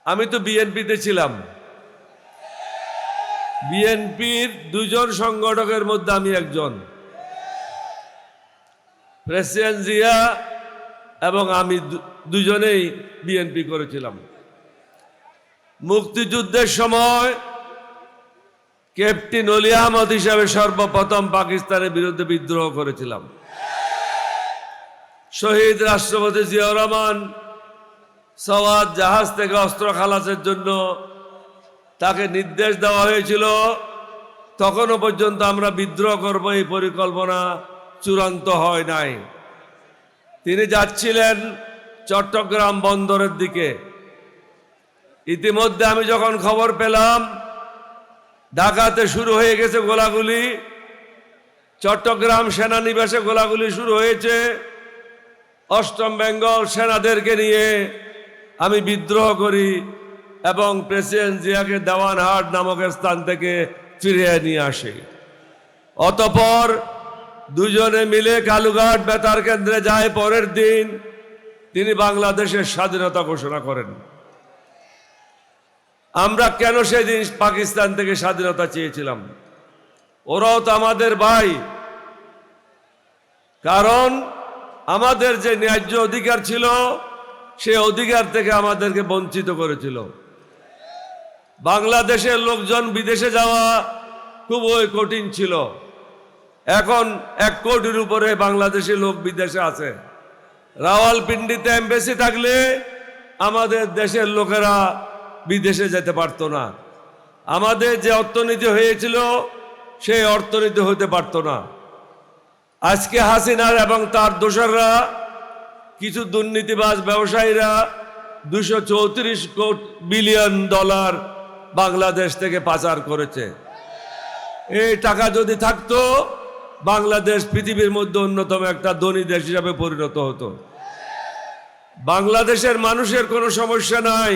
আমি তো বিএনপিতে ছিলাম। বিএনপির দুজন সংগঠকের মধ্যে আমি একজন। প্রেসিডেন্ট জিয়া এবং আমি দুজনেই বিএনপি করেছিলাম। মুক্তিযুদ্ধের সময় ক্যাপ্টেন অলি আহমদ হিসাবে সর্বপ্রথম পাকিস্তানের বিরুদ্ধে বিদ্রোহ করেছিলাম। শহীদ রাষ্ট্রপতি জিয়াউর রহমান সওয়াত জাহাজ থেকে অস্ত্র খালাসের জন্য তাকে নির্দেশ দেওয়া হয়েছিল। তখনও পর্যন্ত আমরা বিদ্রোহ করব এই পরিকল্পনা চূড়ান্ত হয় নাই। তিনি যাচ্ছিলেন চট্টগ্রাম বন্দরের দিকে। ইতিমধ্যে আমি যখন খবর পেলাম ঢাকাতে শুরু হয়ে গেছে গোলাগুলি, চট্টগ্রাম সেনানিবাসে গোলাগুলি শুরু হয়েছে, অষ্টম বেঙ্গল সেনাদেরকে নিয়ে আমি বিদ্রোহ করি এবং প্রেসিডেন্ট জিয়াকে দেওয়ানহাট নামক স্থান থেকে ফিরিয়ে নিয়ে আসি। অতঃপর দুজনে মিলে কালুঘাট বেতার কেন্দ্রে যায়। পরের দিন তিনি বাংলাদেশের স্বাধীনতা ঘোষণা করেন। আমরা কেন সেদিন পাকিস্তান থেকে স্বাধীনতা চেয়েছিলাম? ওরাও তো আমাদের ভাই। কারণ আমাদের যে ন্যায্য অধিকার ছিল সেই অধিকার থেকে আমাদেরকে বঞ্চিত করেছিল। বাংলাদেশের লোকজন বিদেশে যাওয়া খুবই কঠিন ছিল। এখন 1 কোটির উপরে বাংলাদেশি লোক বিদেশে আছে। রাওয়ালপিন্ডিতে এমবেসি থাকলে আমাদের দেশের লোকেরা বিদেশে যেতে পারত না। আমাদের যে অর্থনীতি হয়েছিল সেই অর্থনীতি হতে পারত না। আজকে হাসিনার এবং তার দোসররা, কিছু দুর্নীতিবাজ ব্যবসায়ীরা 234 বিলিয়ন ডলার বাংলাদেশ থেকে পাচার করেছে। এই টাকা যদি থাকতো বাংলাদেশ পৃথিবীর মধ্যে অন্যতম একটা ধনী দেশ হিসাবে পরিণত হতো। বাংলাদেশের মানুষের কোনো সমস্যা নাই,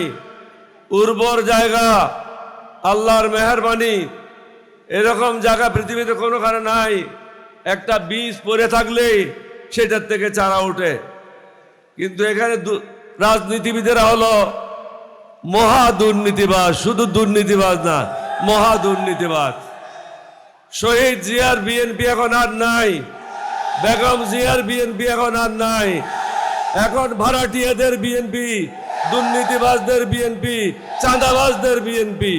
উর্বর জায়গা, আল্লাহর মেহেরবানি। এরকম জায়গা পৃথিবীতে কোনোখানে নাই। একটা বীজ পড়ে থাকলেই সেটার থেকে চারা ওঠে। কিন্তু এখানে রাজনীতিবিদেরা হলো মহা দুর্নীতিবাজ, শুধু দুর্নীতিবাজ না, মহা দুর্নীতিবাজ। শহীদ জিয়ার বিএনপি এখন আর নাই, বেগম জিয়ার বিএনপি এখন আর নাই। এখন ভাড়াটিয়াদের বিএনপি, দুর্নীতিবাজদের বিএনপি, চাঁদাবাজদের বিএনপি।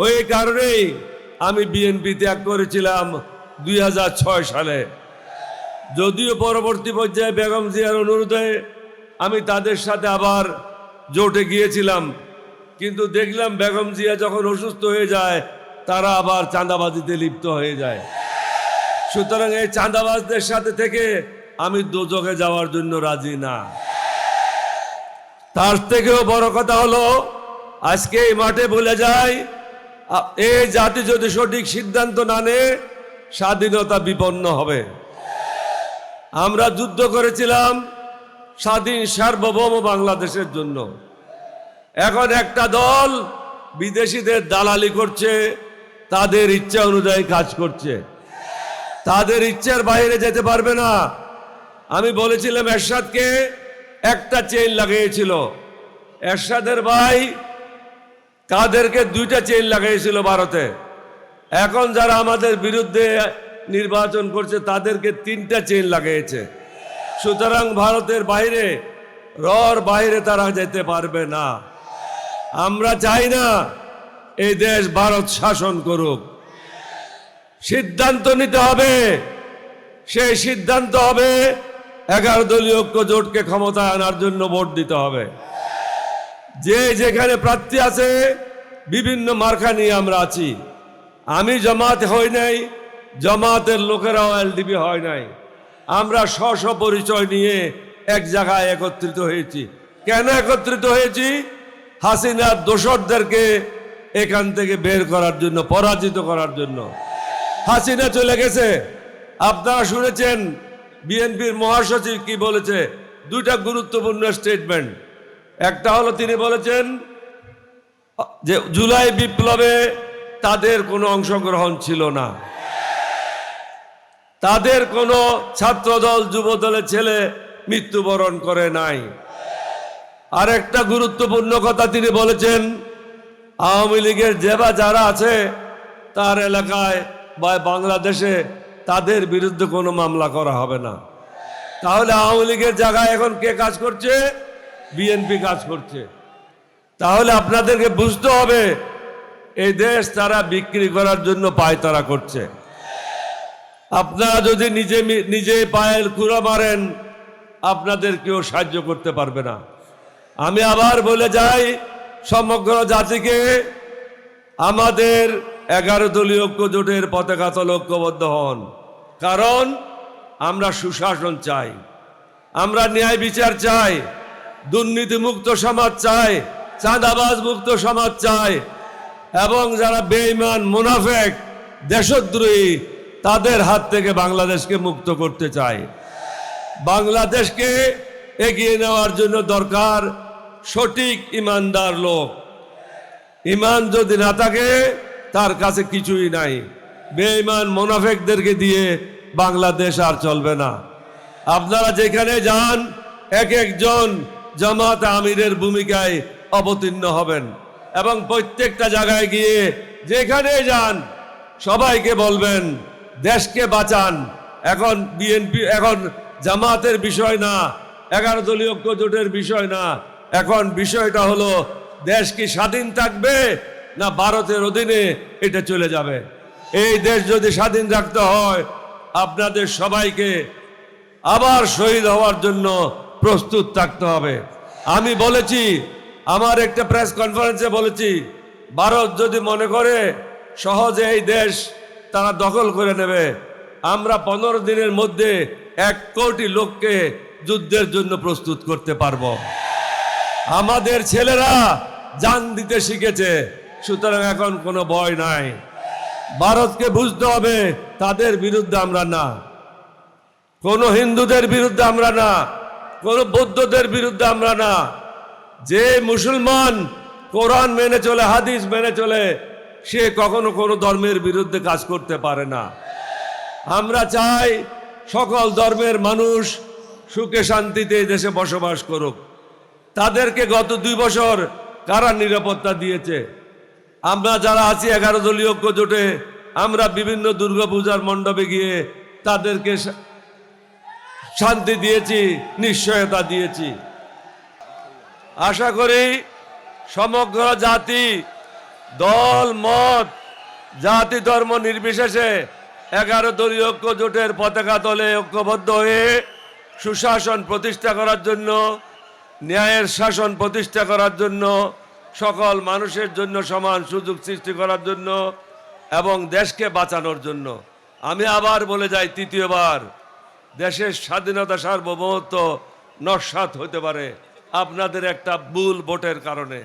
ওই কারণেই আমি বিএনপি ত্যাগ করেছিলাম 2006 সালে। যদিও পরবর্তী পর্যায়ে বেগম জিয়ার অনুরোধে আমি তাদের সাথে আবার জোটে গিয়েছিলাম, কিন্তু দেখলাম বেগম জিয়া যখন অসুস্থ হয়ে যায় তারা আবার চাঁদাবাজিতে লিপ্ত হয়ে যায়। সুতরাং এই চাঁদাবাজদের সাথে থেকে আমি দোজখে যাওয়ার জন্য রাজি না। তার থেকেও বড় কথা হলো আজকে এই মাঠে বলে যায়, এই জাতি যদি সঠিক সিদ্ধান্ত না নেয় স্বাধীনতা বিপন্ন হবে। আমরা যুদ্ধ করেছিলাম স্বাধীন সার্বভৌম বাংলাদেশের জন্য। এখন একটা দল বিদেশিদের দালালি করছে, তাদের ইচ্ছা অনুযায়ী কাজ করছে, তাদের ইচ্ছার বাইরে যেতে পারবে না। আমি বলেছিলাম এরশাদকে, একটা চেইন লাগিয়েছিল এরশাদের ভাই, তাদেরকে 2টা চেইন লাগিয়েছিল ভারতে। এখন যারা আমাদের বিরুদ্ধে নির্বাচন করছে তাদেরকে 3টা চেইন লাগিয়েছে। সুতরাং ভারতের বাইরে, রর বাইরে তারা যেতে পারবে না। আমরা চাই না এই দেশ ভারত শাসন করুক। সিদ্ধান্ত নিতে হবে, সেই সিদ্ধান্ত হবে 11 দলীয় ঐক্য জোটকে ক্ষমতায় আনার জন্য ভোট দিতে হবে। যে যেখানে প্রার্থী আছে বিভিন্ন মার্কা নিয়ে আমরা আছি। আমি জামাত হই নাই, জামাতের লোকেরাও এলডিপি হয় নাই। আমরা স্ব পরিচয় নিয়ে এক জায়গায় একত্রিত হয়েছি। কেন একত্রিত হয়েছি? হাসিনার দোসরদেরকে এখান থেকে বের করার জন্য, পরাজিত করার জন্য। হাসিনা চলে গেছে, আপনারা শুনেছেন বিএনপির মহাসচিব কি বলেছে? 2টা গুরুত্বপূর্ণ স্টেটমেন্ট। একটা হলো তিনি বলেছেন যে জুলাই বিপ্লবে তাদের কোনো অংশগ্রহণ ছিল না, তাদের কোনো ছাত্রদল যুবদলের ছেলে মৃত্যুবরণ করে নাই। আরেকটা গুরুত্বপূর্ণ কথা তিনি বলেছেন, আওয়ামী লীগের যারা আছে তার এলাকায় বা বাংলাদেশে তাদের বিরুদ্ধে কোনো মামলা করা হবে না। তাহলে আওয়ামী লীগের জায়গায় এখন কে কাজ করছে? বিএনপি কাজ করছে। তাহলে আপনাদেরকে বুঝতে হবে এই দেশ তারা বিক্রি করার জন্য পায়তারা করছে। আপনারা যদি নিজে পায়ের কুড়া মারেন, আপনাদের কেউ সাহায্য করতে পারবে না। আমি আবার বলে যাই সমগ্র জাতিকে, আমাদের 11 দলীয় ঐক্য জোটের পতাকা তলে ঐক্যবদ্ধ হন। কারণ আমরা সুশাসন চাই, আমরা ন্যায় বিচার চাই, দুর্নীতিমুক্ত সমাজ চাই, চাঁদাবাজ মুক্ত সমাজ চাই, এবং যারা বেঈমান মুনাফেক দেশদ্রোহী তাদের হাত থেকে বাংলাদেশকে মুক্ত করতে চাই। বাংলাদেশকে এগিয়ে নেওয়ার জন্য দরকার সঠিক ইমানদার লোক। ইমান যদি না থাকে তার কাছে কিছুই নাই। বেঈমান মুনাফেকদেরকে দিয়ে বাংলাদেশ আর চলবে না। আপনারা যেখানে যান এক একজন জামাত আমিরের ভূমিকায় অবতীর্ণ হবেন এবং প্রত্যেকটা জায়গায় গিয়ে যেখানে যান সবাইকে বলবেন দেশকে বাঁচান। এখন বিএনপি, এখন জামাতের বিষয় না, 11 দলীয় ঐক্য জোটের বিষয় না, এখন বিষয়টা হলো দেশ কি স্বাধীন থাকবে না ভারতের অধীনে এটা চলে যাবে। এই দেশ যদি স্বাধীন রাখতে হয় আপনাদের সবাইকে আবার শহীদ হওয়ার জন্য প্রস্তুত থাকতে হবে। আমি বলেছি, আমার একটা প্রেস কনফারেন্সে বলেছি, ভারত যদি মনে করে সহজে এই দেশ তারা দখল করে নেবে, আমরা 15 দিনের মধ্যে 1 কোটি লোককে যুদ্ধের জন্য প্রস্তুত করতে পারবো। আমাদের ছেলেরা জান দিতে শিখেছে, সুতরাং এখন কোনো ভয় নাই। ভারতকে বুঝতে হবে তাদের বিরুদ্ধে আমরা না, কোনো হিন্দুদের বিরুদ্ধে আমরা না, কোনো বৌদ্ধদের বিরুদ্ধে আমরা না। যে মুসলমান কোরআন মেনে চলে, হাদিস মেনে চলে, সে কখনো কোনো ধর্মের বিরুদ্ধে কাজ করতে পারে না। আমরা চাই সকল ধর্মের মানুষ সুখে শান্তিতে এই দেশে বসবাস করুক। তাদেরকে গত 2 বছর কারা নিরাপত্তা দিয়েছে? আমরা যারা আছি 11 দলীয় ঐক্য জোটে, আমরা বিভিন্ন দুর্গাপূজার মণ্ডপে গিয়ে তাদেরকে শান্তি দিয়েছি, নিশ্চয়তা দিয়েছি। আশা করি সমগ্র জাতি, দল মত, জাতি ধর্ম নির্বিশেষে 11 দলীয় ঐক্য জোটের পতাকা তলে ঐক্যবদ্ধ হয়ে সুশাসন প্রতিষ্ঠা করার জন্য, ন্যায়ের শাসন প্রতিষ্ঠা করার জন্য, সকল মানুষের জন্য সমান সুযোগ সৃষ্টি করার জন্য এবং দেশকে বাঁচানোর জন্য। আমি আবার বলে যাই, তৃতীয়বার দেশের স্বাধীনতা সার্বভৌমত্ব নস্যাৎ হতে পারে আপনাদের একটা ভুল ভোটের কারণে।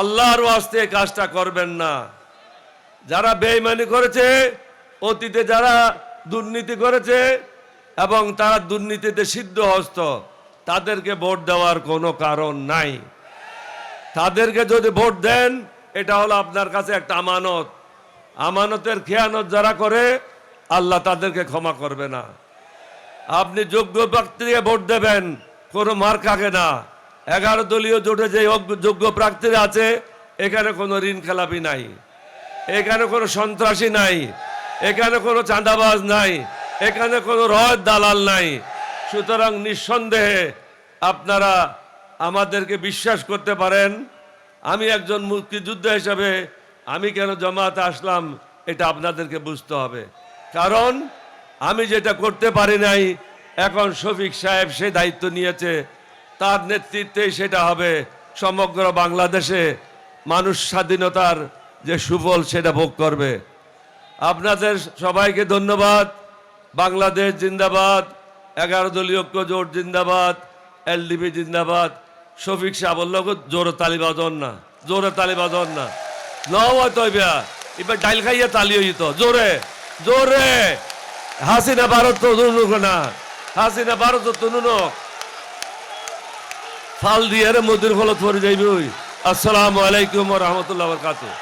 আল্লাহর ওয়াস্তে কাজটা করবেন না। যারা বেঈমানি করেছে, অতীতে যারা দুর্নীতি করেছে এবং তারা দুর্নীতিতে সিদ্ধহস্ত, তাদেরকে ভোট দেওয়ার কোনো কারণ নাই। তাদেরকে যদি ভোট দেন, এটা হলো আপনার কাছে একটা আমানত। আমানতের খেয়ানত যারা করে আল্লাহ তাদেরকে ক্ষমা করবে না। আপনি যোগ্য প্রার্থীকে ভোট দেবেন, কোনো মার কাকে না। 11 দলীয় জোটে যে যোগ্য প্রার্থীরা আছে, এখানে কোনো ঋণ খেলাপি নাই, এখানে কোনো সন্ত্রাসী নাই, এখানে কোনো চাঁদাবাজ নাই, এখানে কোনো রয়ের দালাল নাই। সুতরাং নিঃসন্দেহে আপনারা আমাদেরকে বিশ্বাস করতে পারেন। আমি একজন মুক্তিযোদ্ধা হিসাবে আমি কেন জামাতে আসলাম এটা আপনাদেরকে বুঝতে হবে। কারণ আমি যেটা করতে পারি নাই, এখন শফিক সাহেব সে দায়িত্ব নিয়েছে, তার নেতৃত্বেই সেটা হবে। সমগ্র বাংলাদেশে মানুষ স্বাধীনতার যে সুফল সেটা ভোগ করবে। আপনাদের সবাইকে ধন্যবাদ। বাংলাদেশ জিন্দাবাদ, 11 দলীয় ঐক্য জোট জিন্দাবাদ, এলডিপি জিন্দাবাদ। শফিক সাহেব বলল জোরে তালি বাজন না, জোরে তালি বাজন না, নয় এবার ডাইল খাইয়া তালি হইত জোরে জোরে। হাসিনা ভারত তো নুনুক না, হাসিনা ভারত তো নুনুক ফাল দিয়ে মোদির ফলত পরে যাইবে। আসসালামু আলাইকুম ওয়া রাহমাতুল্লাহি ওয়া বারাকাতুহু।